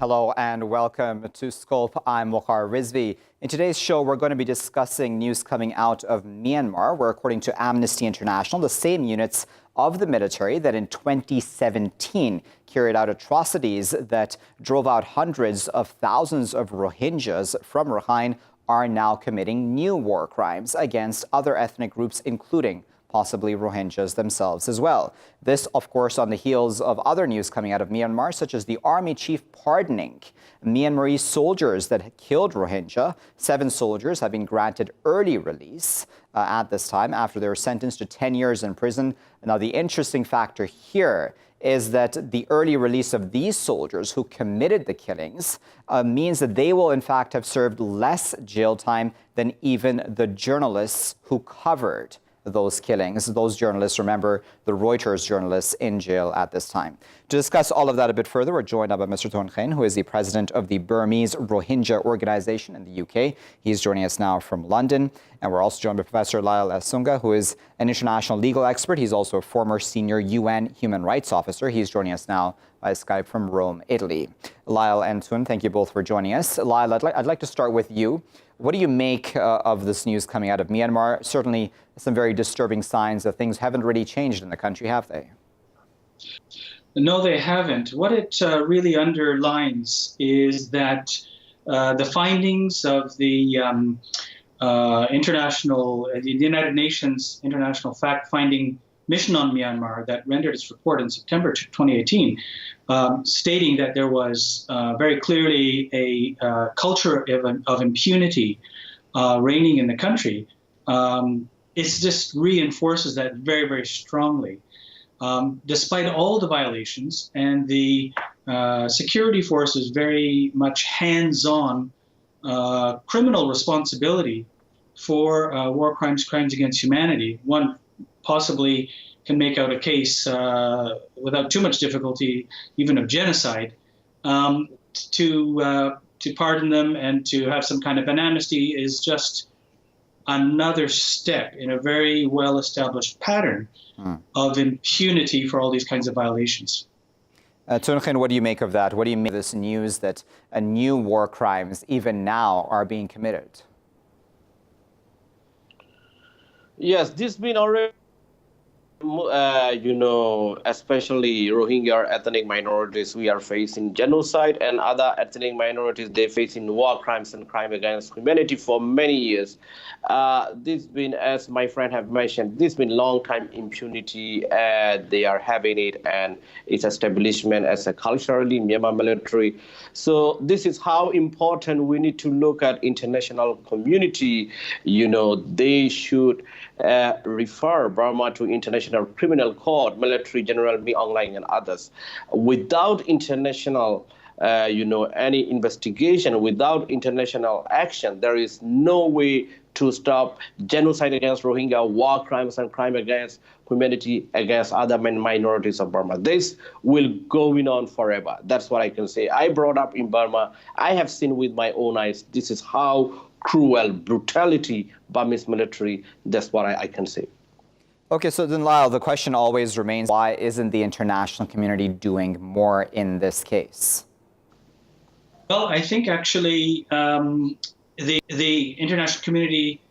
Hello and welcome to Scope. I'm Waqar Rizvi. In today's show, we're going to be discussing news coming out of Myanmar, where according to Amnesty International, the same units of the military that in 2017 carried out atrocities that drove out hundreds of thousands of Rohingyas from Rakhine are now committing new war crimes against other ethnic groups, including possibly Rohingyas themselves as well. This, of course, on the heels of other news coming out of Myanmar, such as the army chief pardoning Myanmarese soldiers that killed Rohingya. 7 soldiers have been granted early release at this time after they were sentenced to 10 years in prison. Now, the interesting factor here is that the early release of these soldiers who committed the killings means that they will, in fact, have served less jail time than even the journalists who covered those killings. Those journalists, remember, the Reuters journalists in jail at this time. To discuss all of that a bit further, we're joined by Mr. Khin, who is the president of the Burmese Rohingya organization in the UK. He's joining us now from London. And we're also joined by Professor Lyal Sunga, who is an international legal expert. He's also a former senior UN human rights officer. He's joining us now by Skype from Rome, Italy. Lyal and Sun, thank you both for joining us. Lyal, I'd like to start with you. What do you make of this news coming out of Myanmar? Certainly some very disturbing signs that things haven't really changed in the country, have they? No, they haven't. What it really underlines is that the findings of the United Nations International Fact-Finding Mission on Myanmar that rendered its report in September 2018, stating that there was very clearly a culture of impunity reigning in the country. It just reinforces that very, very strongly. Despite all the violations and the security forces very much hands-on criminal responsibility for war crimes, crimes against humanity, one possibly can make out a case without too much difficulty, even of genocide, to pardon them and to have some kind of an amnesty is just another step in a very well-established pattern of impunity for all these kinds of violations. Khin, what do you make of that? What do you make of this news that new war crimes, even now, are being committed? Yes, this has been already, especially Rohingya ethnic minorities, we are facing genocide, and other ethnic minorities, they're facing war crimes and crime against humanity for many years. This been, as my friend have mentioned, this been long time impunity. They are having it, and its establishment as a culturally Myanmar military. So this is how important we need to look at international community. They should refer Burma to International Criminal Court, Military General Mi Aung Hlaing and others. Without international, any investigation, without international action, there is no way to stop genocide against Rohingya, war crimes and crime against humanity against other minorities of Burma. This will go on forever. That's what I can say. I brought up in Burma. I have seen with my own eyes. This is how cruel brutality Burmese military. That's what I can say. Okay, so then, Lyal, the question always remains, why isn't the international community doing more in this case? Well, I think actually the international community,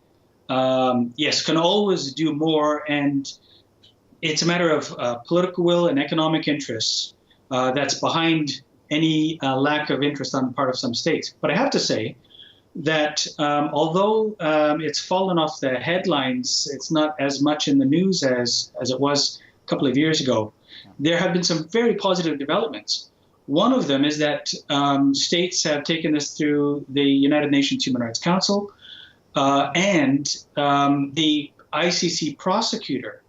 yes, can always do more, and it's a matter of political will and economic interests that's behind any lack of interest on the part of some states. But I have to say that although it's fallen off the headlines, it's not as much in the news as it was a couple of years ago. There have been some very positive developments. One of them is that states have taken this through the United Nations Human Rights Council, and the ICC prosecutor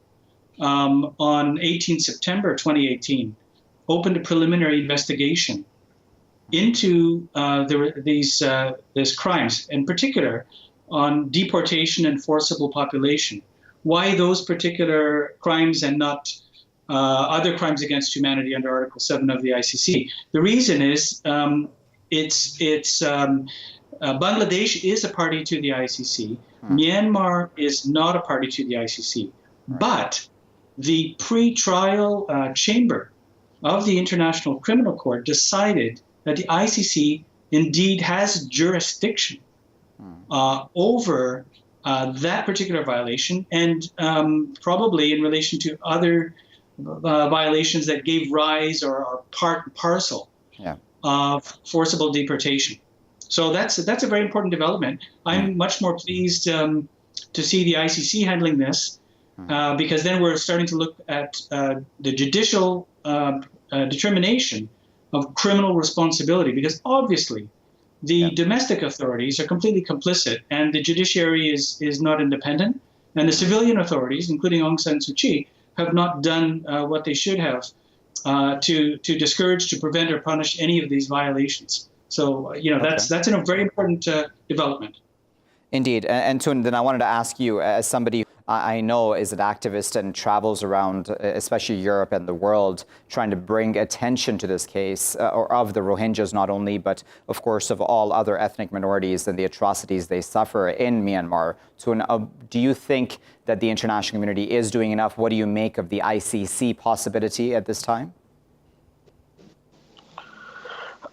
on 18 September 2018 opened a preliminary investigation into these crimes, in particular on deportation and forcible population. Why those particular crimes and not other crimes against humanity under Article 7 of the ICC? The reason is Bangladesh is a party to the ICC. Myanmar is not a party to the ICC. But the pre-trial chamber of the International Criminal Court decided that the ICC indeed has jurisdiction over that particular violation, and probably in relation to other violations that gave rise or are part and parcel of forcible deportation. So that's a very important development. I'm much more pleased to see the ICC handling this, because then we're starting to look at the judicial determination of criminal responsibility, because obviously the domestic authorities are completely complicit, and the judiciary is not independent, and the civilian authorities, including Aung San Suu Kyi, have not done what they should have to discourage, to prevent, or punish any of these violations. So, that's a very important development. Indeed. And Tun, then I wanted to ask you, as somebody I know is an activist and travels around, especially Europe and the world, trying to bring attention to this case, or of the Rohingyas not only, but of course of all other ethnic minorities and the atrocities they suffer in Myanmar. Tun, do you think that the international community is doing enough? What do you make of the ICC possibility at this time?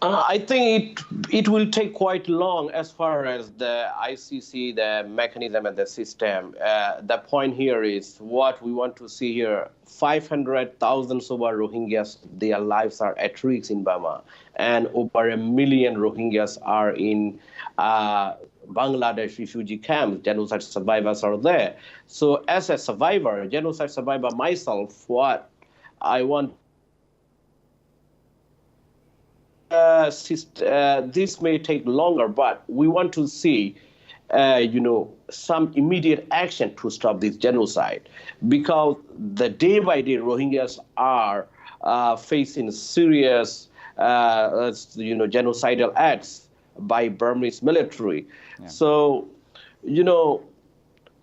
I think it will take quite long as far as the ICC, the mechanism and the system. The point here is what we want to see here. 500,000 so far Rohingyas, their lives are at risk in Burma, and over 1 million Rohingyas are in Bangladesh refugee camps. Genocide survivors are there. So as a survivor, genocide survivor myself, what I want this may take longer, but we want to see, some immediate action to stop this genocide, because the day by day Rohingyas are facing serious, genocidal acts by Burmese military. Yeah. So,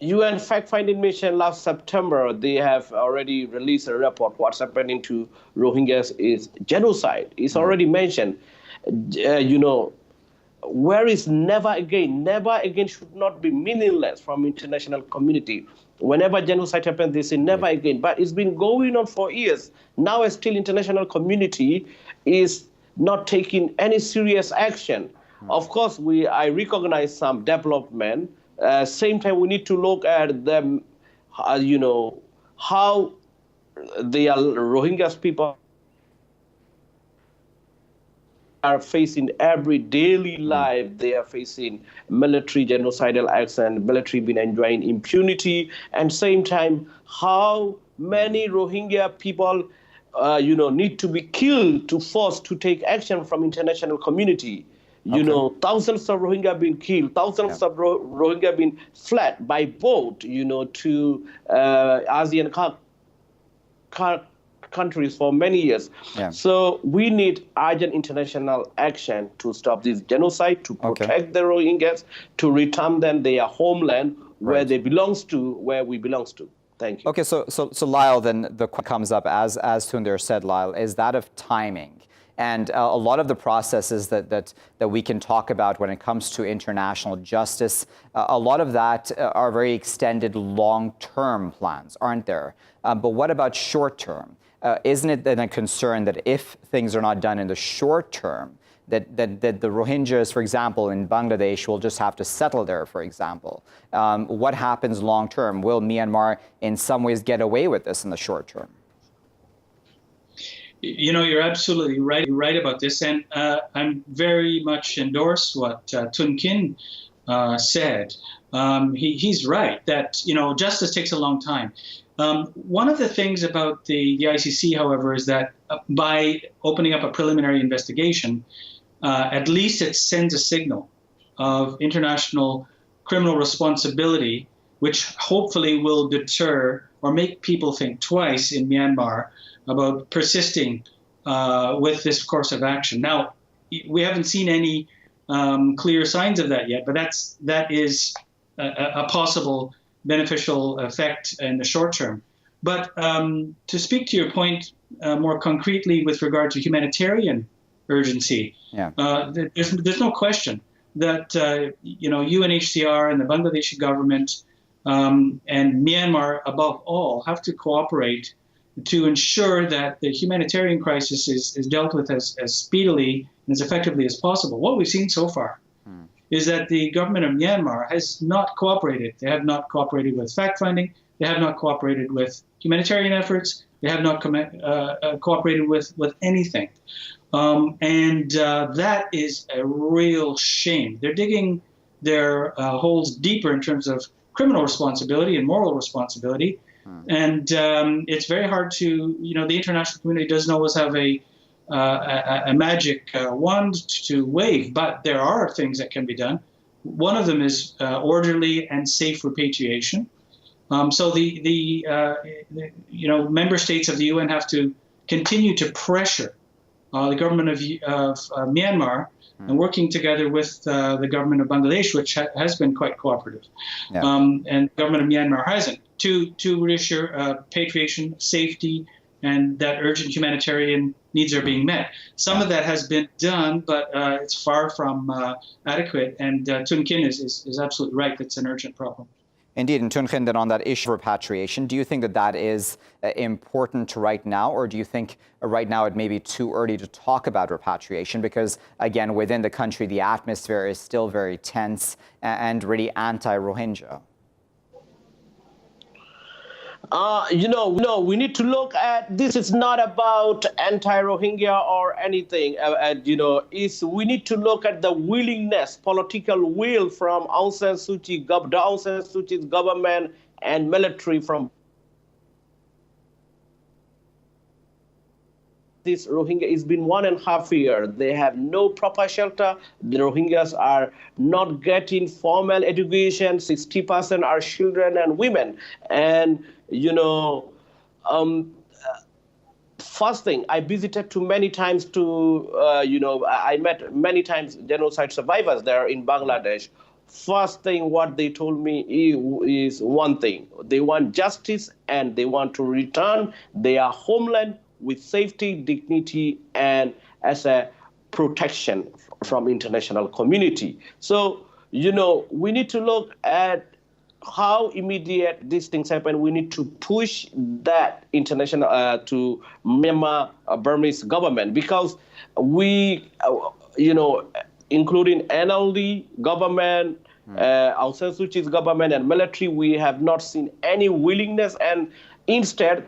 UN fact-finding mission last September, they have already released a report. What's happening to Rohingyas is genocide. It's already mentioned. Where is never again? Never again should not be meaningless from international community. Whenever genocide happens, they say never again. But it's been going on for years. Now still international community is not taking any serious action. Of course, I recognize some development. Same time, we need to look at them, how the Rohingyas people are facing every daily life. They are facing military genocidal acts, and military been enjoying impunity. And same time, how many Rohingya people, need to be killed to force to take action from international community. Thousands of Rohingya been killed, thousands of Rohingya been fled by boat, to ASEAN countries for many years. Yeah. So we need urgent international action to stop this genocide, to protect the Rohingyas, to return them their homeland where they belongs to, where we belongs to. Thank you. Okay, so Lyal, then the question comes up, as Tunder said, Lyal, is that of timing. And a lot of the processes that we can talk about when it comes to international justice, a lot of that are very extended long-term plans, aren't there? But what about short-term? Isn't it then a concern that if things are not done in the short term, that the Rohingyas, for example, in Bangladesh will just have to settle there, for example? What happens long-term? Will Myanmar in some ways get away with this in the short term? You're absolutely right about this, and I'm very much endorse what Tun Khin said. He's right that justice takes a long time. One of the things about the ICC, however, is that by opening up a preliminary investigation, at least it sends a signal of international criminal responsibility, which hopefully will deter or make people think twice in Myanmar about persisting with this course of action. Now, we haven't seen any clear signs of that yet, but that is a possible beneficial effect in the short term. But to speak to your point more concretely with regard to humanitarian urgency, there's no question that UNHCR and the Bangladeshi government and Myanmar, above all, have to cooperate to ensure that the humanitarian crisis is dealt with as speedily and as effectively as possible. What we've seen so far is that the government of Myanmar has not cooperated. They have not cooperated with fact-finding. They have not cooperated with humanitarian efforts. They have not cooperated with anything. That is a real shame. They're digging their holes deeper in terms of criminal responsibility and moral responsibility. And it's very hard to, the international community doesn't always have a magic wand to wave, but there are things that can be done. One of them is orderly and safe repatriation. So the member states of the UN have to continue to pressure the government of Myanmar and working together with the government of Bangladesh, which has been quite cooperative, and the government of Myanmar hasn't, to reassure repatriation, safety, and that urgent humanitarian needs are being met. Some of that has been done, but it's far from adequate. And Tun Khin is absolutely right. That's an urgent problem. Indeed, and Tun Khin, then on that issue of repatriation, do you think that that is important right now, or do you think right now it may be too early to talk about repatriation? Because, again, within the country, the atmosphere is still very tense and really anti-Rohingya. We need to look at this. It's not about anti-Rohingya or anything. We need to look at the willingness, political will from Aung San Suu Kyi's government and military from this Rohingya. It's been 1.5 years. They have no proper shelter. The Rohingyas are not getting formal education. 60% are children and women. And first thing, I visited too many times I met many times genocide survivors there in Bangladesh. First thing what they told me is one thing. They want justice and they want to return their homeland with safety, dignity, and as a protection from international community. So, we need to look at how immediate these things happen. We need to push that international to Myanmar Burmese government, because we, including NLD government, Aung San Suu Kyi's government and military, we have not seen any willingness, and instead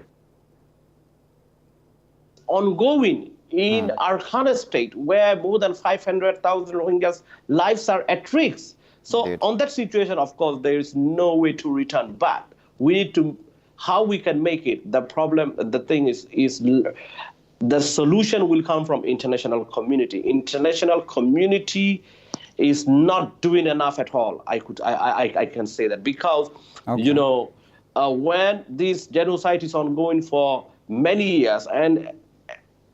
ongoing in Arkhana state, where more than 500,000 Rohingyas' lives are at risk. So Indeed. On that situation, of course, there is no way to return back. We need to, how we can make it, the problem, the thing is the solution will come from international community. International community is not doing enough at all. I can say that, because, when this genocide is ongoing for many years and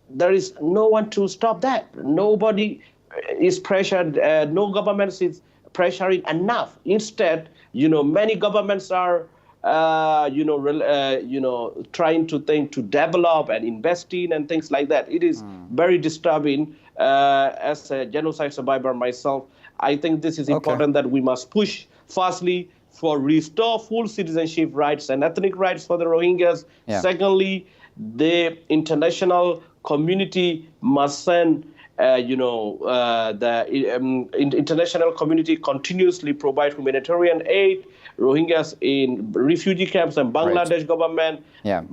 there is no one to stop that. Nobody is pressured, no government is pressuring enough. Instead, many governments are, trying to think to develop and invest in and things like that. It is very disturbing. As a genocide survivor myself, I think this is important that we must push, firstly, for restore full citizenship rights and ethnic rights for the Rohingyas. Yeah. Secondly, the international community must send international community continuously provide humanitarian aid. Rohingyas in refugee camps, and Bangladesh government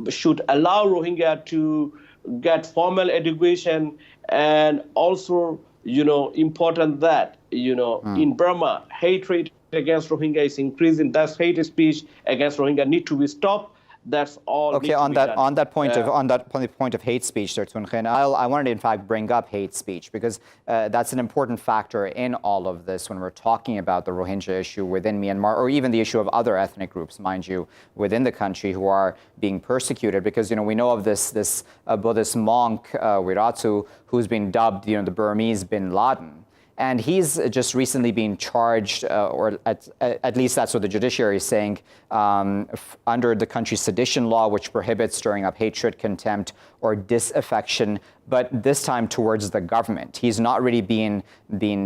should allow Rohingya to get formal education. And also, important that, in Burma, hatred against Rohingya is increasing. That's hate speech against Rohingya need to be stopped. That's all. Okay, on that point of hate speech, Sir Tun Khin, I wanted to in fact bring up hate speech, because that's an important factor in all of this when we're talking about the Rohingya issue within Myanmar, or even the issue of other ethnic groups, mind you, within the country who are being persecuted. Because we know of this Buddhist monk Wiratu, who's been dubbed the Burmese Bin Laden. And he's just recently been charged, or at least that's what the judiciary is saying, under the country's sedition law, which prohibits stirring up hatred, contempt, or disaffection, but this time towards the government. He's not really being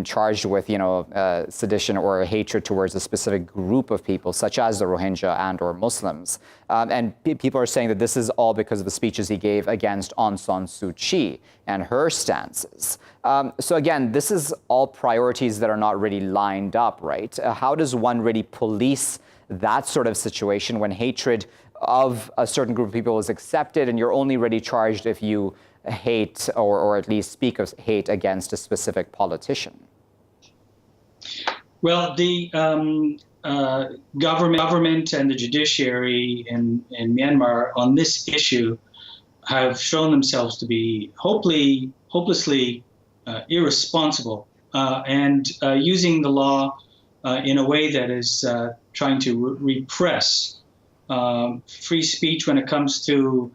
charged with, sedition or hatred towards a specific group of people, such as the Rohingya and/or Muslims. And people are saying that this is all because of the speeches he gave against Aung San Suu Kyi and her stances. So again, this is all priorities that are not really lined up, right? How does one really police that sort of situation when hatred of a certain group of people is accepted and you're only really charged if you hate or at least speak of hate against a specific politician? Well, the government and the judiciary in Myanmar on this issue have shown themselves to be hopelessly irresponsible and using the law in a way that is trying to repress free speech when it comes to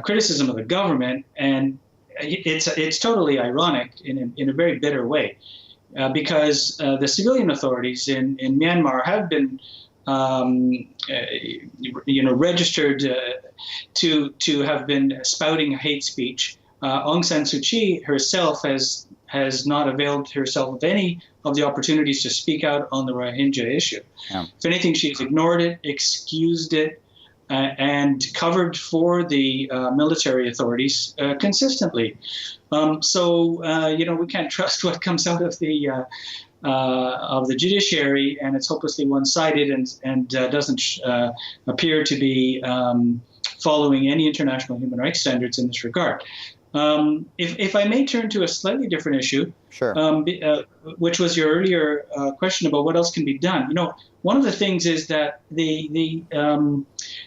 criticism of the government. And it's totally ironic in a very bitter way. Because the civilian authorities in Myanmar have been, registered to have been spouting hate speech. Aung San Suu Kyi herself has not availed herself of any of the opportunities to speak out on the Rohingya issue. Yeah. If anything, she's ignored it, excused it, and covered for the military authorities consistently. We can't trust what comes out of the judiciary, and it's hopelessly one-sided and doesn't appear to be following any international human rights standards in this regard. If I may turn to a slightly different issue, sure. Which was your earlier question about what else can be done. One of the things is that the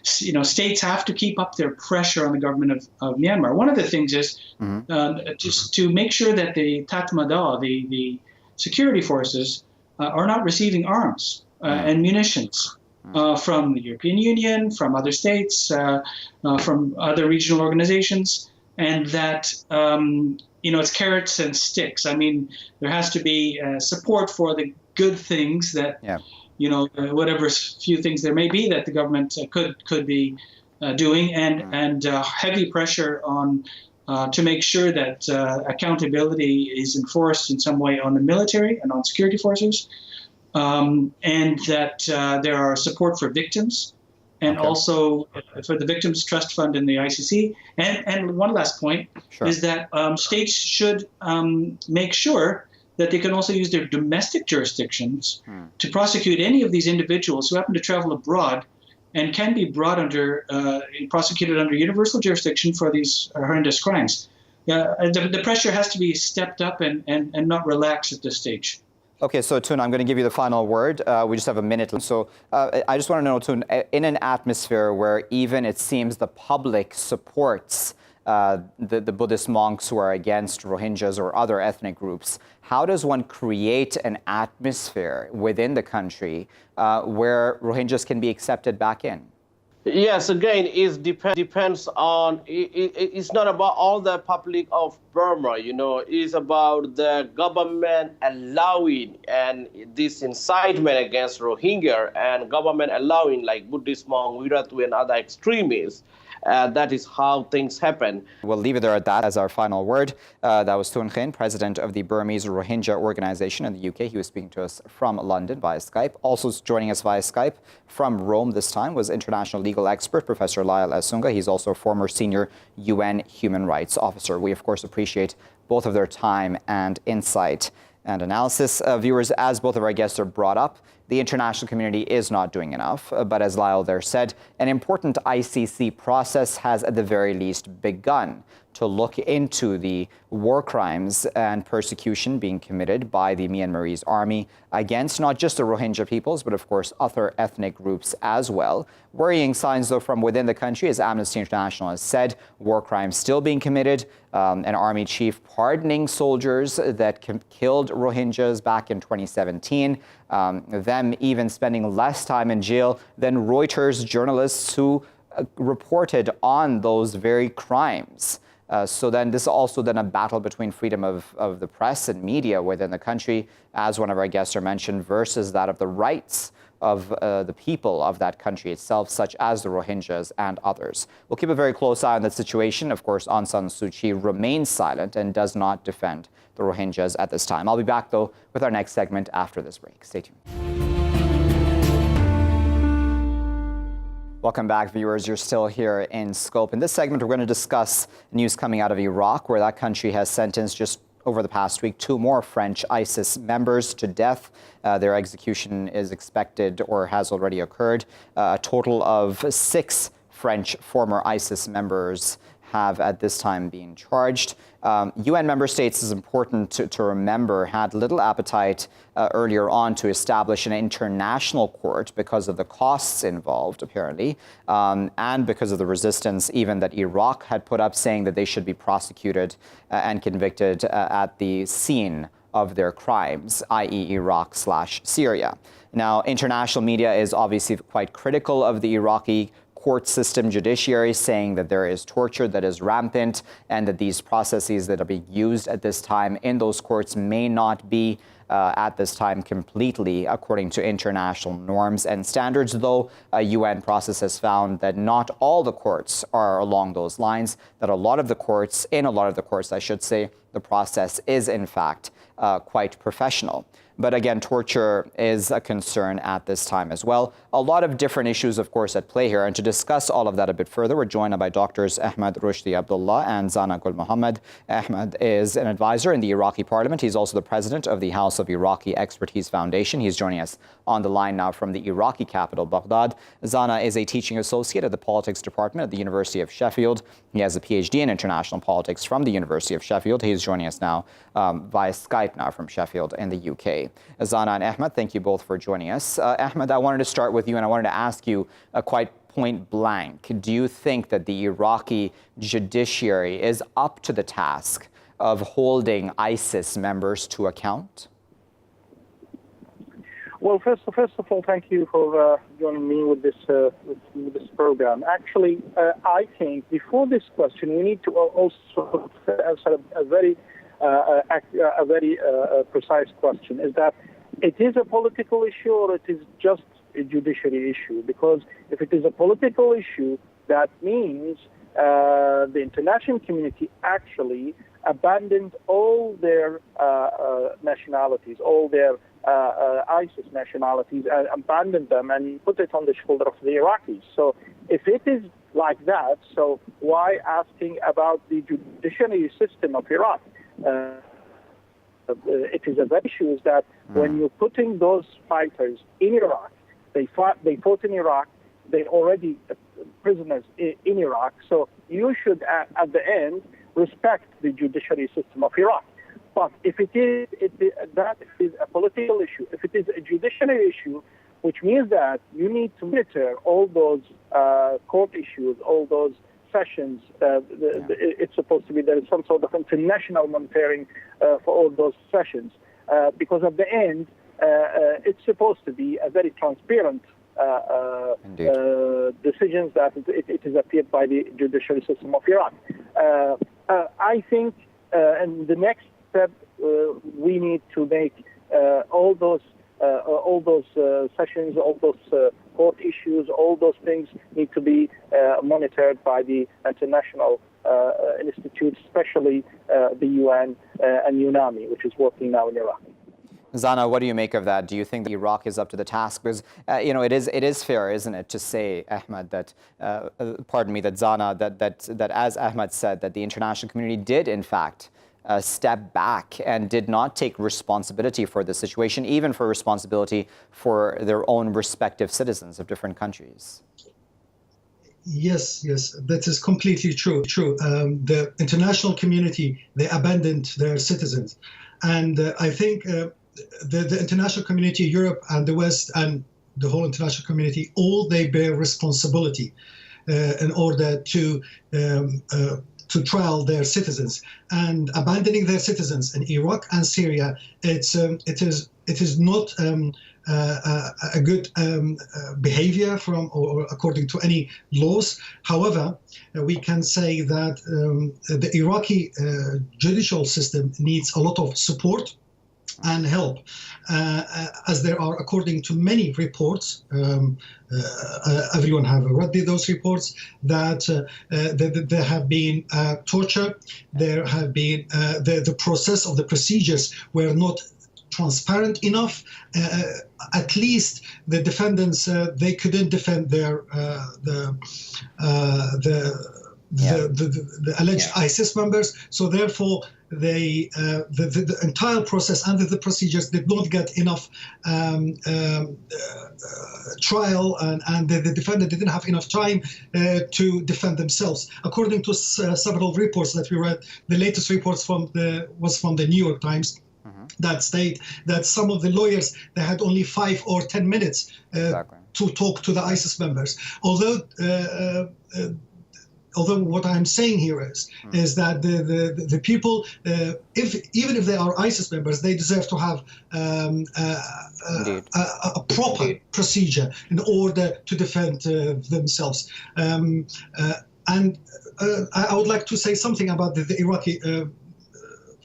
states have to keep up their pressure on the government of Myanmar. One of the things is just to make sure that the Tatmadaw, the security forces, are not receiving arms and munitions from the European Union, from other states, from other regional organizations. And that, it's carrots and sticks. I mean, there has to be support for the good things that, whatever few things there may be that the government could be doing, and heavy pressure on to make sure that accountability is enforced in some way on the military and on security forces, and that there are support for victims. And also for the Victims Trust Fund in the ICC. And one last point is that states should make sure that they can also use their domestic jurisdictions to prosecute any of these individuals who happen to travel abroad and can be brought prosecuted under universal jurisdiction for these horrendous crimes. The pressure has to be stepped up and not relaxed at this stage. Okay, so Tun, I'm going to give you the final word. We just have a minute. So I just want to know, Tun, in an atmosphere where even it seems the public supports the Buddhist monks who are against Rohingyas or other ethnic groups, how does one create an atmosphere within the country where Rohingyas can be accepted back in? Yes, again, it depends on, it's not about all the public of Burma, it's about the government allowing and this incitement against Rohingya and government allowing like Buddhist monk, Wiratu and other extremists. That is how things happen. We'll leave it there at that as our final word. That was Tun Khin, president of the Burmese Rohingya organization in the UK. He was speaking to us from London via Skype. Also joining us via Skype from Rome this time was international legal expert Professor Lyal Sunga. He's also a former senior UN human rights officer. We, of course, appreciate both of their time and insight and analysis. Viewers, as both of our guests are brought up, the international community is not doing enough. But as Lyal there said, an important ICC process has at the very least begun to look into the war crimes and persecution being committed by the Myanmarese army against not just the Rohingya peoples, but of course other ethnic groups as well. Worrying signs, though, from within the country, as Amnesty International has said, war crimes still being committed, an army chief pardoning soldiers that killed Rohingyas back in 2017, them even spending less time in jail than Reuters journalists who reported on those very crimes. So then this is also then a battle between freedom of the press and media within the country, as one of our guests are mentioned, versus that of the rights of the people of that country itself, such as the Rohingyas and others. We'll keep a very close eye on that situation. Of course, Aung San Suu Kyi remains silent and does not defend the Rohingyas at this time. I'll be back, though, with our next segment after this break. Stay tuned. Welcome back, viewers. You're still here in Scope. In this segment, we're going to discuss news coming out of Iraq, where that country has sentenced just over the past week 2 more French ISIS members to death. Their execution is expected or has already occurred. A total of 6 French former ISIS members have at this time been charged. UN member states, is important to remember, had little appetite earlier on to establish an international court because of the costs involved, apparently, and because of the resistance even that Iraq had put up, saying that they should be prosecuted and convicted at the scene of their crimes, i.e. Iraq/Syria. Now, international media is obviously quite critical of the Iraqi court system, judiciary, saying that there is torture that is rampant and that these processes that are being used at this time in those courts may not be at this time completely according to international norms and standards, though a UN process has found that not all the courts are along those lines, that in a lot of the courts, I should say, the process is in fact quite professional. But again, torture is a concern at this time as well. A lot of different issues, of course, at play here. And to discuss all of that a bit further, we're joined by Doctors Ahmed, Rushdi, Abdullah, and Zana Gulmohamad. Ahmed is an advisor in the Iraqi parliament. He's also the president of the House of Iraqi Expertise Foundation. He's joining us on the line now from the Iraqi capital, Baghdad. Zana is a teaching associate at the politics department at the University of Sheffield. He has a PhD in international politics from the University of Sheffield. He's joining us now via Skype now from Sheffield in the UK. Zana and Ahmed, thank you both for joining us. Ahmed, I wanted to start with you, and I wanted to ask you quite point blank. Do you think that the Iraqi judiciary is up to the task of holding ISIS members to account? Well, first of all, thank you for joining me with this program. Actually, I think before this question, we need to also answer a very precise question: is that it is a political issue or it is just a judiciary issue? Because if it is a political issue, that means the international community actually abandoned all their nationalities, all their ISIS nationalities, abandoned them and put it on the shoulder of the Iraqis. So if it is like that, so why asking about the judiciary system of Iraq? It is a very issue is that when you're putting those fighters in Iraq, they fought in Iraq, they're already prisoners in Iraq, so you should at the end respect the judiciary system of Iraq. But if that is a political issue, if it is a judiciary issue, which means that you need to monitor all those court issues, all those sessions. It's supposed to be there is some sort of international monitoring for all those sessions, because at the end it's supposed to be a very transparent decisions that it is appeared by the judiciary system of Iraq. I think in the next step we need to make all those sessions, all those court issues, all those things need to be monitored by the international institutes, especially the UN and UNAMI, which is working now in Iraq. Zana, what do you make of that? Do you think that Iraq is up to the task? Because, it is fair, isn't it, to say, Ahmed, that, that Zana, that as Ahmed said, that the international community did, in fact, step back and did not take responsibility for the situation, even for responsibility for their own respective citizens of different countries. Yes, that is completely true. The international community, they abandoned their citizens. And I think the international community, Europe and the West and the whole international community, all they bear responsibility in order to trial their citizens, and abandoning their citizens in Iraq and Syria. It is not a good behavior from or according to any laws. However, we can say that the Iraqi judicial system needs a lot of support and help, as there are, according to many reports, everyone have read those reports, that there have been torture, there have been the process of the procedures were not transparent enough. At least the defendants, they couldn't defend their the alleged ISIS members, so therefore they the entire process and the procedures did not get enough trial, and the defendant didn't have enough time to defend themselves. According to several reports that we read, the latest reports was from the New York Times, that state that some of the lawyers, they had only 5 or 10 minutes to talk to the ISIS members. Although what I'm saying here is that the people, even if they are ISIS members, they deserve to have a proper procedure in order to defend themselves. And I would like to say something about the Iraqi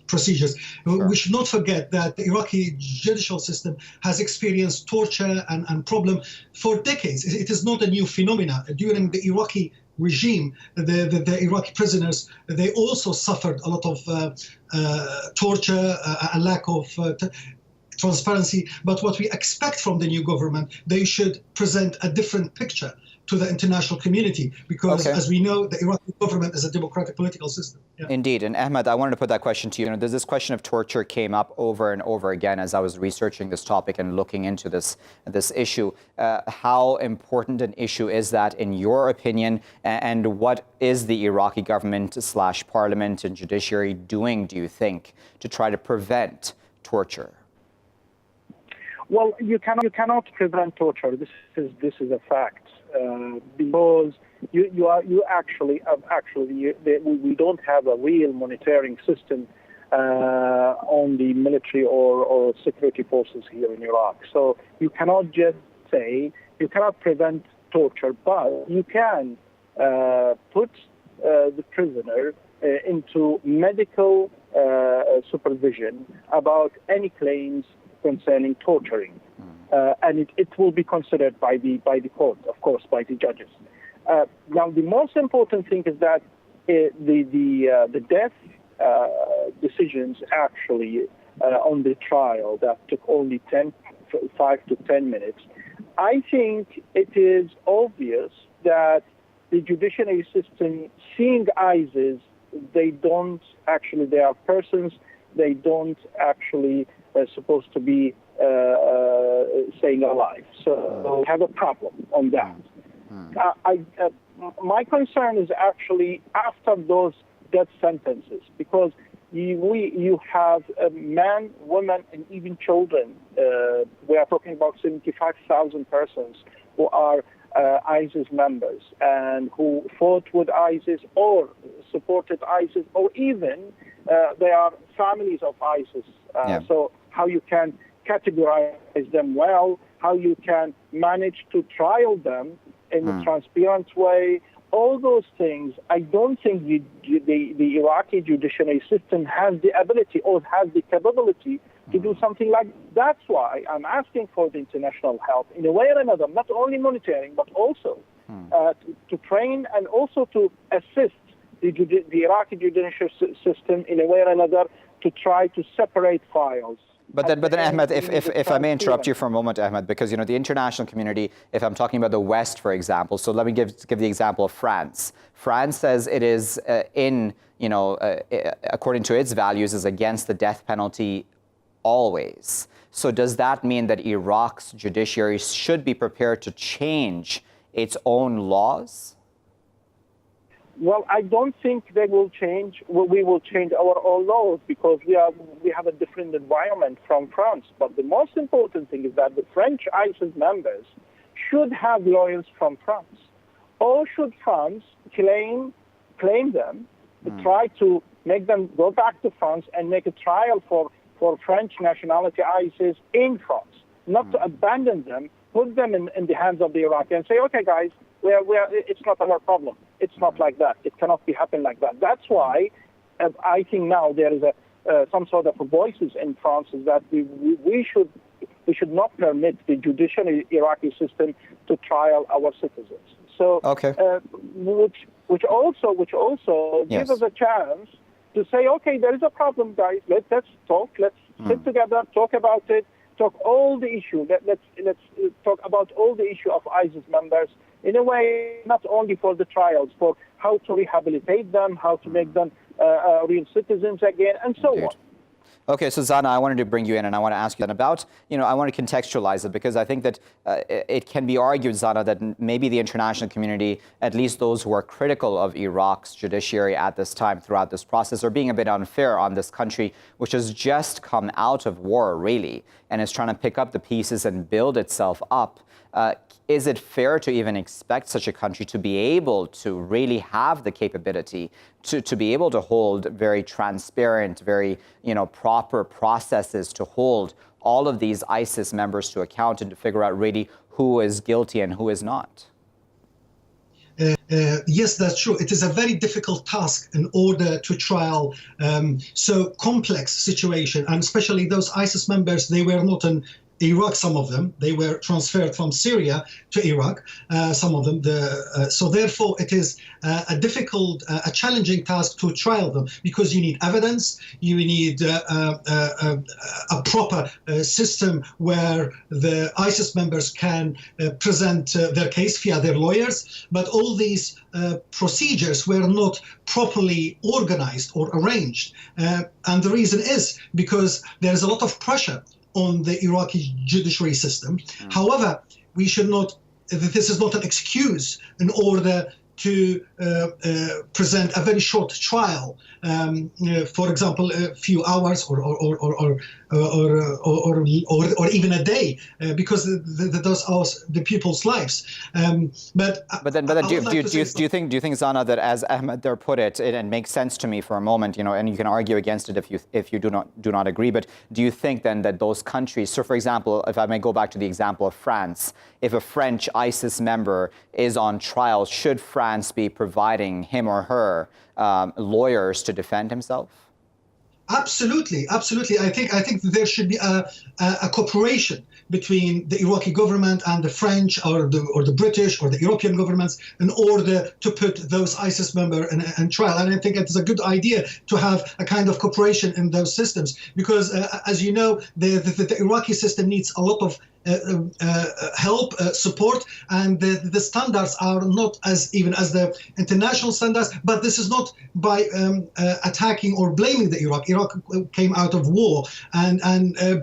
procedures. Sure. We should not forget that the Iraqi judicial system has experienced torture and problem for decades. It is not a new phenomenon. During the Iraqi regime, the Iraqi prisoners, they also suffered a lot of torture, a lack of transparency. But what we expect from the new government, they should present a different picture to the international community, because as we know, the Iraqi government is a democratic political system. Yeah. Indeed. And Ahmed, I wanted to put that question to you. There's this question of torture came up over and over again as I was researching this topic and looking into this issue. How important an issue is that in your opinion? And what is the Iraqi government / parliament and judiciary doing, do you think, to try to prevent torture? Well, you cannot prevent torture. This is a fact. Because we don't have a real monitoring system on the military or security forces here in Iraq. So you cannot just say you cannot prevent torture, but you can put the prisoner into medical supervision about any claims concerning torturing. And it will be considered by the court, of course, by the judges. Now, the most important thing is that the death decisions actually on the trial that took only 5 to 10 minutes. I think it is obvious that the judiciary system, seeing ISIS, they are persons, they don't actually supposed to be staying alive. So we have a problem on that. My concern is actually after those death sentences, because you have men, women, and even children. We are talking about 75,000 persons who are ISIS members and who fought with ISIS or supported ISIS, or even they are families of ISIS. So how you can categorize them well, how you can manage to trial them in a transparent way, all those things. I don't think the Iraqi judiciary system has the ability or has the capability to do something like that. That's why I'm asking for the international help in a way or another, not only monitoring, but also to train and also to assist the Iraqi judicial system in a way or another to try to separate files. But then, Ahmed, if I may interrupt you for a moment, Ahmed, because the international community, if I'm talking about the West, for example, so let me give the example of France. France says it is according to its values, is against the death penalty always. So does that mean that Iraq's judiciary should be prepared to change its own laws? Well, I don't think they will change. We will change our own laws because we have a different environment from France. But the most important thing is that the French ISIS members should have lawyers from France, or should France claim them, to try to make them go back to France and make a trial for French nationality ISIS in France. not to abandon them, put them in the hands of the Iraqi and say, okay, guys, it's not our problem. It's not like that. It cannot be happen like that. That's why I think now there is some sort of voices in France is that we should not permit the judicial Iraqi system to trial our citizens. So, which also gives us a chance to say, okay, there is a problem, guys. Let's talk. Let's sit together, talk about it, talk all the issue. Let's talk about all the issue of ISIS members in a way, not only for the trials, for how to rehabilitate them, how to make them real citizens again, and so on. Okay, so Zana, I wanted to bring you in and I want to ask you about, I want to contextualize it because I think that it can be argued, Zana, that maybe the international community, at least those who are critical of Iraq's judiciary at this time throughout this process, are being a bit unfair on this country, which has just come out of war, really, and is trying to pick up the pieces and build itself up. Is it fair to even expect such a country to be able to really have the capability to be able to hold very transparent, very proper processes to hold all of these ISIS members to account and to figure out really who is guilty and who is not? Yes, that's true. It is a very difficult task in order to trial so complex situation, and especially those ISIS members, they were not in Iraq, some of them. They were transferred from Syria to Iraq, some of them. So therefore, it is a difficult, a challenging task to trial them because you need evidence, you need a proper system where the ISIS members can present their case via their lawyers. But all these procedures were not properly organized or arranged. And the reason is because there is a lot of pressure on the Iraqi judiciary system. However, we should not, this is not an excuse in order to present a very short trial, for example, a few hours or even a day, because those are the people's lives. But then, do you think, Zana, that as Ahmed there put it, and makes sense to me for a moment, and you can argue against it if you do not agree. But do you think then that those countries, so for example, if I may go back to the example of France, if a French ISIS member is on trial, should France be providing him or her lawyers to defend himself? Absolutely, absolutely. I think there should be a cooperation between the Iraqi government and the French or the British or the European governments in order to put those ISIS members in trial. And I think it is a good idea to have a kind of cooperation in those systems because, as you know, the Iraqi system needs a lot of help, support, and the standards are not as even as the international standards. But this is not by attacking or blaming the Iraq. Iraq came out of war, and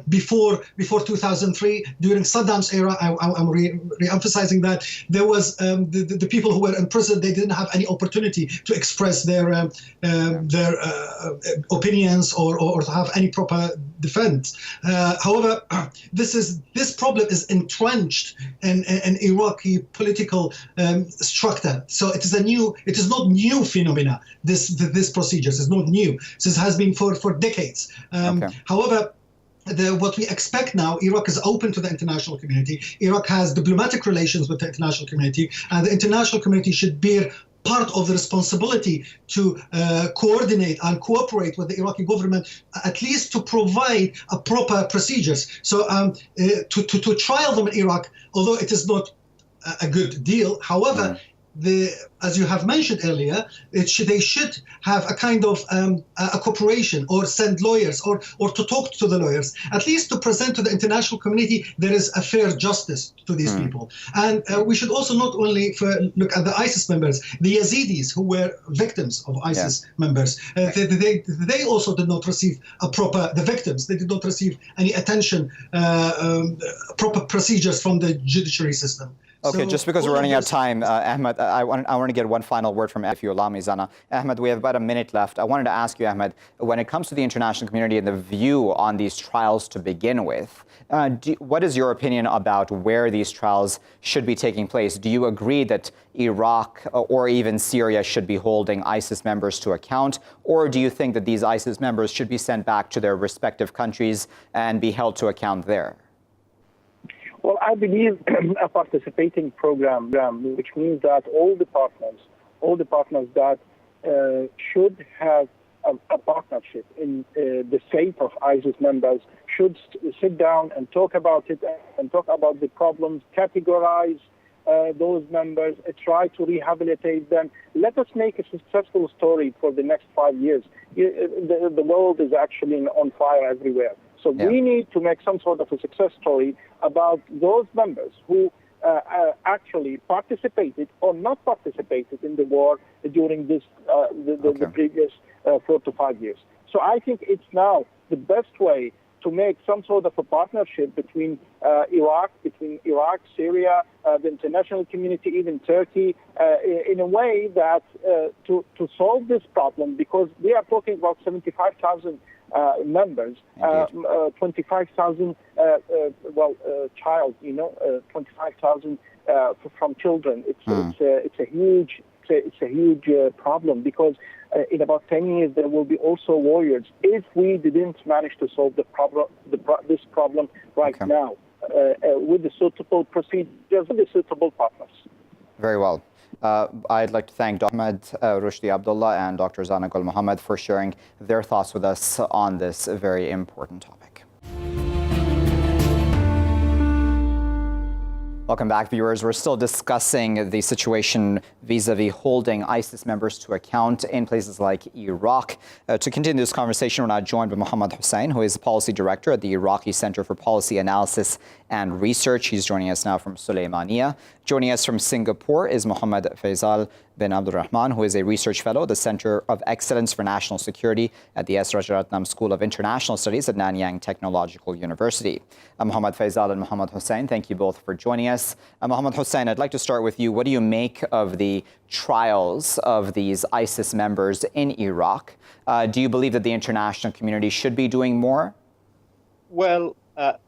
before 2003, during Saddam's era, I'm re-emphasizing that there was the people who were in prison. They didn't have any opportunity to express their opinions or to have any proper defense. However, this problem is entrenched in Iraqi political structure. So it is not new phenomena. This procedures is not new. This has been for decades. However, what we expect now, Iraq is open to the international community. Iraq has diplomatic relations with the international community, and the international community should bear part of the responsibility to coordinate and cooperate with the Iraqi government, at least to provide a proper procedures. So to trial them in Iraq, although it is not a good deal, however, as you have mentioned earlier, they should have a kind of a cooperation or send lawyers or to talk to the lawyers, at least to present to the international community there is a fair justice to these people. And we should also not only look at the ISIS members, the Yazidis who were victims of ISIS members. They also did not receive the victims, they did not receive any attention, proper procedures from the judiciary system. Okay, so just because we're running out of time, Ahmed, I want to get one final word from, if you allow me, Zana. Ahmed, we have about a minute left. I wanted to ask you, Ahmed, when it comes to the international community and the view on these trials to begin with, what is your opinion about where these trials should be taking place? Do you agree that Iraq or even Syria should be holding ISIS members to account? Or do you think that these ISIS members should be sent back to their respective countries and be held to account there? Well, I believe a participating program, which means that all the partners that should have a partnership in the fate of ISIS members should sit down and talk about it and talk about the problems, categorize those members, try to rehabilitate them. Let us make a successful story for the next 5 years. The world is actually on fire everywhere. So we need to make some sort of a success story about those members who actually participated or not participated in the war during this the previous 4 to 5 years. So I think it's now the best way to make some sort of a partnership between Iraq, Syria, the international community, even Turkey, in a way that to solve this problem, because we are talking about 75,000 members, 25,000 child, 25,000 from children. It's a huge problem, because in about 10 years there will be also warriors if we didn't manage to solve this problem right now with the suitable procedures, with the suitable partners. Very well. I'd like to thank Dr. Ahmed, Rushdi, Abdullah, and Dr. Zana Gulmohamad for sharing their thoughts with us on this very important topic. Welcome back, viewers. We're still discussing the situation vis-a-vis holding ISIS members to account in places like Iraq. To continue this conversation, we're now joined by Mohammed Hussein, who is the Policy Director at the Iraqi Center for Policy Analysis and Research. He's joining us now from Sulaymaniyah. Joining us from Singapore is Mohammed Faizal bin Abdulrahman, who is a Research Fellow at the Center of Excellence for National Security at the S. Rajaratnam School of International Studies at Nanyang Technological University. Mohammed Faizal and Mohammed Hussein, thank you both for joining us. Mohammed Hussein, I'd like to start with you. What do you make of the trials of these ISIS members in Iraq? Do you believe that the international community should be doing more? Well,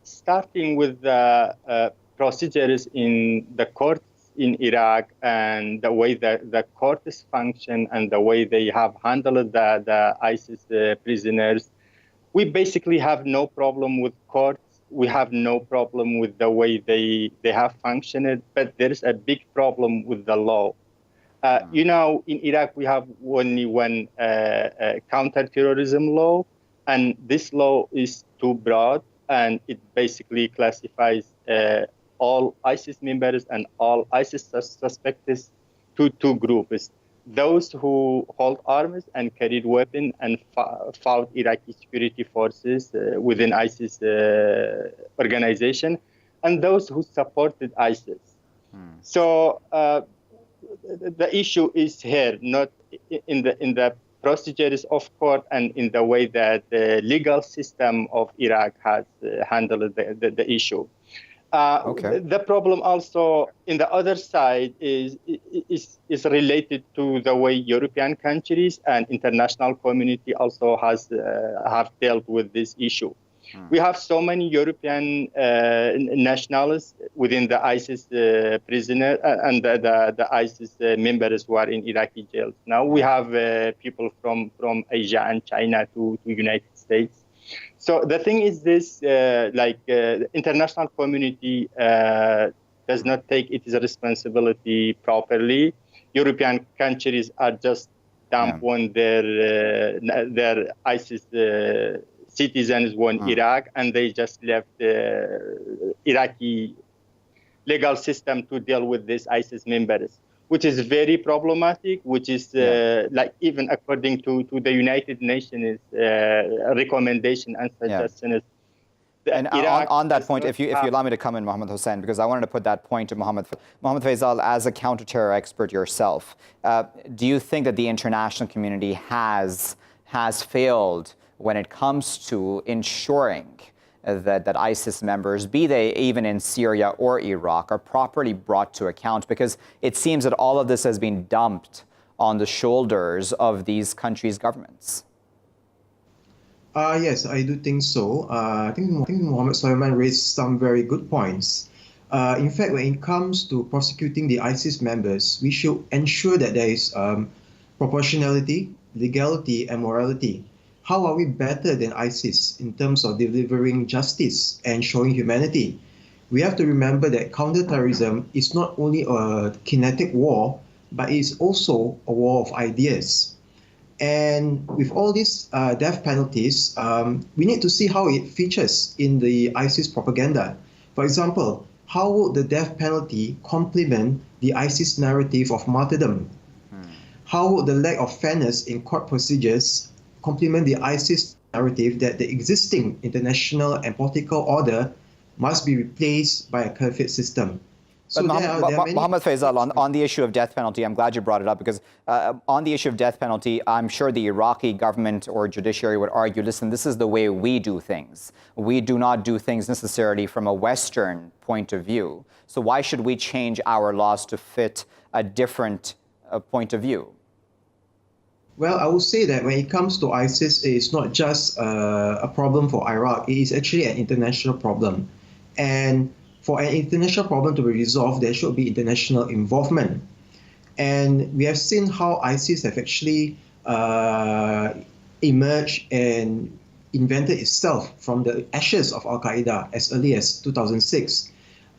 starting with the procedures in the courts in Iraq and the way that the courts function and the way they have handled the ISIS prisoners, we basically have no problem with courts. We have no problem with the way they have functioned, but there is a big problem with the law. In Iraq, we have only one counterterrorism law, and this law is too broad, and it basically classifies all ISIS members and all ISIS suspects to two groups. Those who hold arms and carried weapons and fought Iraqi security forces within ISIS organization, and those who supported ISIS. So the issue is here, not in the procedures of court and in the way that the legal system of Iraq has handled the issue. The problem also in the other side is related to the way European countries and international community also have dealt with this issue. We have so many European nationals within the ISIS prisoner and the ISIS members who are in Iraqi jails. Now we have people from Asia and China to United States. So the thing is this, the international community does not take its responsibility properly. European countries are just dump on their ISIS citizens in Iraq, and they just left the Iraqi legal system to deal with these ISIS members, which is very problematic, which is even according to the United Nations recommendation and suggestion. And on that point, if you allow me to come in, Mohammed Hussein, because I wanted to put that point to Mohammed Faizal, as a counter-terror expert yourself, do you think that the international community has failed when it comes to ensuring that ISIS members, be they even in Syria or Iraq, are properly brought to account? Because it seems that all of this has been dumped on the shoulders of these countries' governments. Yes, I do think so. I think Mohammed Sulaiman raised some very good points. In fact, when it comes to prosecuting the ISIS members, we should ensure that there is proportionality, legality, and morality. How are we better than ISIS in terms of delivering justice and showing humanity? we have to remember that counterterrorism is not only a kinetic war, but it's also a war of ideas. And with all these death penalties, we need to see how it features in the ISIS propaganda. For example, how would the death penalty complement the ISIS narrative of martyrdom? How would the lack of fairness in court procedures complement the ISIS narrative that the existing international and political order must be replaced by a caliphate system? But Mohammed Faizal, on the issue of death penalty, I'm glad you brought it up, because on the issue of death penalty, I'm sure the Iraqi government or judiciary would argue, listen, this is the way we do things. We do not do things necessarily from a Western point of view. So why should we change our laws to fit a different point of view? Well, I would say that when it comes to ISIS, it's not just a problem for Iraq. It is actually an international problem. And for an international problem to be resolved, there should be international involvement. And we have seen how ISIS have actually emerged and invented itself from the ashes of Al-Qaeda as early as 2006.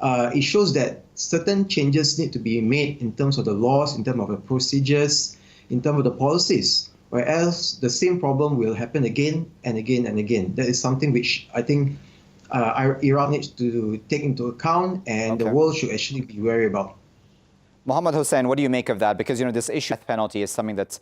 It shows that certain changes need to be made in terms of the laws, in terms of the procedures, in terms of the policies, whereas the same problem will happen again and again and again. That is something which I think Iraq needs to take into account, and the world should actually be wary about. Mohammed, Hussein, what do you make of that? Because, you know, this issue of death penalty is something that,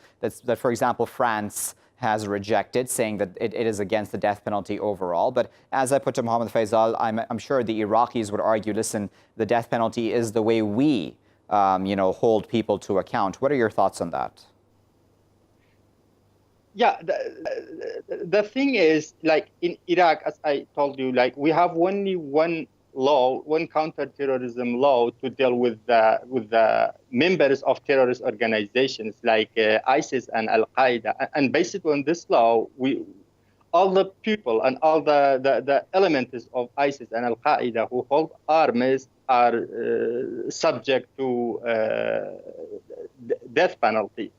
for example, France has rejected, saying that it is against the death penalty overall. But as I put to Mohammed Faizal, I'm sure the Iraqis would argue, listen, the death penalty is the way we, hold people to account. What are your thoughts on that? Yeah, the thing is, like in Iraq, as I told you, like we have only one law, one counter-terrorism law to deal with the members of terrorist organizations like ISIS and Al-Qaeda. And based on this law, all the people and all the elements of ISIS and Al-Qaeda who hold arms are subject to death penalty.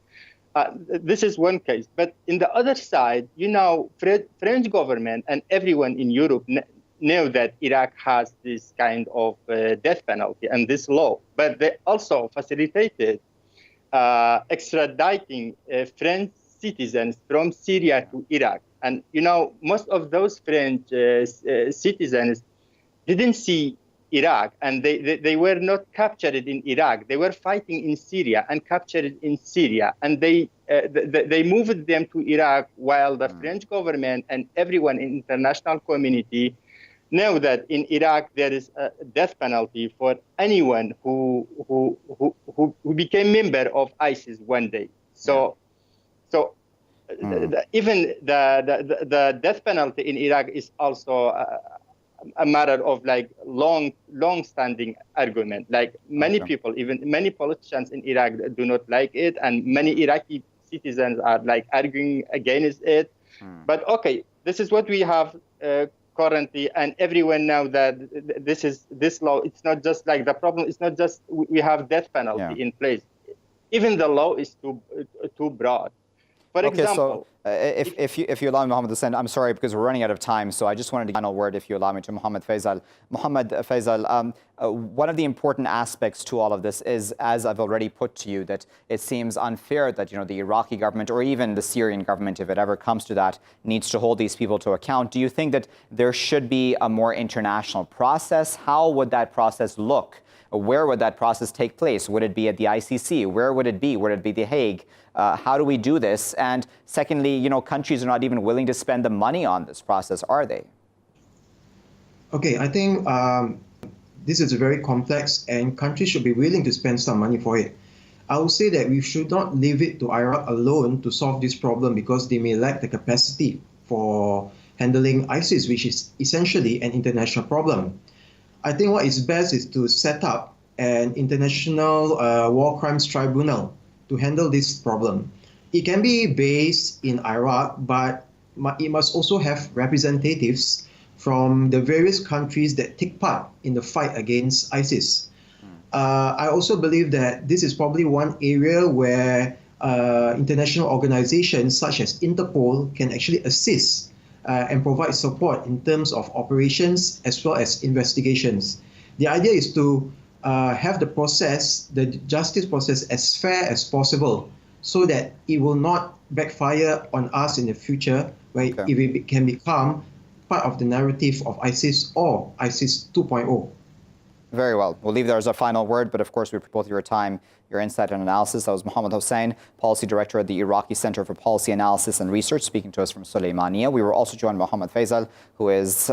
This is one case. But in the other side, French government and everyone in Europe know that Iraq has this kind of death penalty and this law. But they also facilitated extraditing French citizens from Syria to Iraq. And, most of those French citizens didn't see Iraq, and they were not captured in Iraq. They were fighting in Syria and captured in Syria, and they moved them to Iraq, while the French government and everyone in international community know that in Iraq there is a death penalty for anyone who became member of ISIS one day. Even the death penalty in Iraq is also a matter of like long-standing argument. Like many people, even many politicians in Iraq do not like it, and many Iraqi citizens are like arguing against it. But okay, this is what we have currently, and everyone knows that this law. It's not just like the problem. It's not just we have death penalty in place. Even the law is too broad. For example, so if you allow me, Mohammed Hussein, I'm sorry because we're running out of time, so I just wanted to final word, if you allow me, to Mohammed Faizal. Mohammed Faizal, one of the important aspects to all of this is, as I've already put to you, that it seems unfair that the Iraqi government or even the Syrian government, if it ever comes to that, needs to hold these people to account. Do you think that there should be a more international process? How would that process look? Where would that process take place? Would it be at the ICC? Where would it be? Would it be The Hague? How do we do this? And secondly, countries are not even willing to spend the money on this process, are they? Okay, I think this is very complex, and countries should be willing to spend some money for it. I would say that we should not leave it to Iraq alone to solve this problem, because they may lack the capacity for handling ISIS, which is essentially an international problem. I think what is best is to set up an international war crimes tribunal to handle this problem. It can be based in Iraq, but it must also have representatives from the various countries that take part in the fight against ISIS. I also believe that this is probably one area where international organizations such as Interpol can actually assist and provide support in terms of operations as well as investigations. The idea is to have the process, the justice process, as fair as possible, so that it will not backfire on us in the future, where it can become part of the narrative of ISIS or ISIS 2.0. Very well. We'll leave there as a final word, but of course we appreciate both your time, your insight and analysis. That was Mohammed Hussein, Policy Director at the Iraqi Center for Policy Analysis and Research, speaking to us from Sulaymaniyah. We were also joined by Mohammed Faizal, who is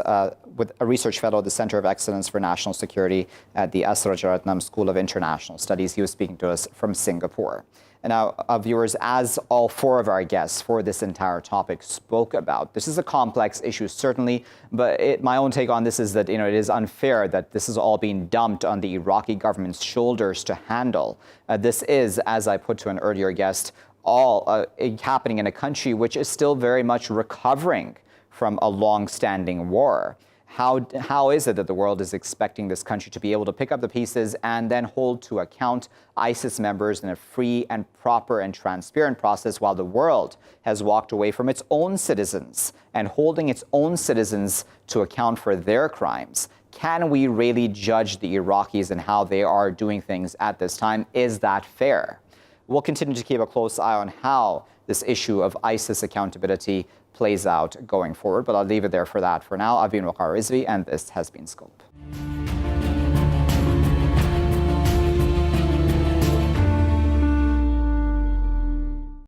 with a research fellow at the Center of Excellence for National Security at the Rajaratnam School of International Studies. He was speaking to us from Singapore. And now, viewers, as all four of our guests for this entire topic spoke about, this is a complex issue, certainly, but my own take on this is that, it is unfair that this is all being dumped on the Iraqi government's shoulders to handle. This is, as I put to an earlier guest, all happening in a country which is still very much recovering from a long-standing war. How is it that the world is expecting this country to be able to pick up the pieces and then hold to account ISIS members in a free and proper and transparent process, while the world has walked away from its own citizens and holding its own citizens to account for their crimes? Can we really judge the Iraqis and how they are doing things at this time? Is that fair? We'll continue to keep a close eye on how this issue of ISIS accountability plays out going forward, but I'll leave it there for that for now. I've been Waqar Rizvi, and this has been Scope.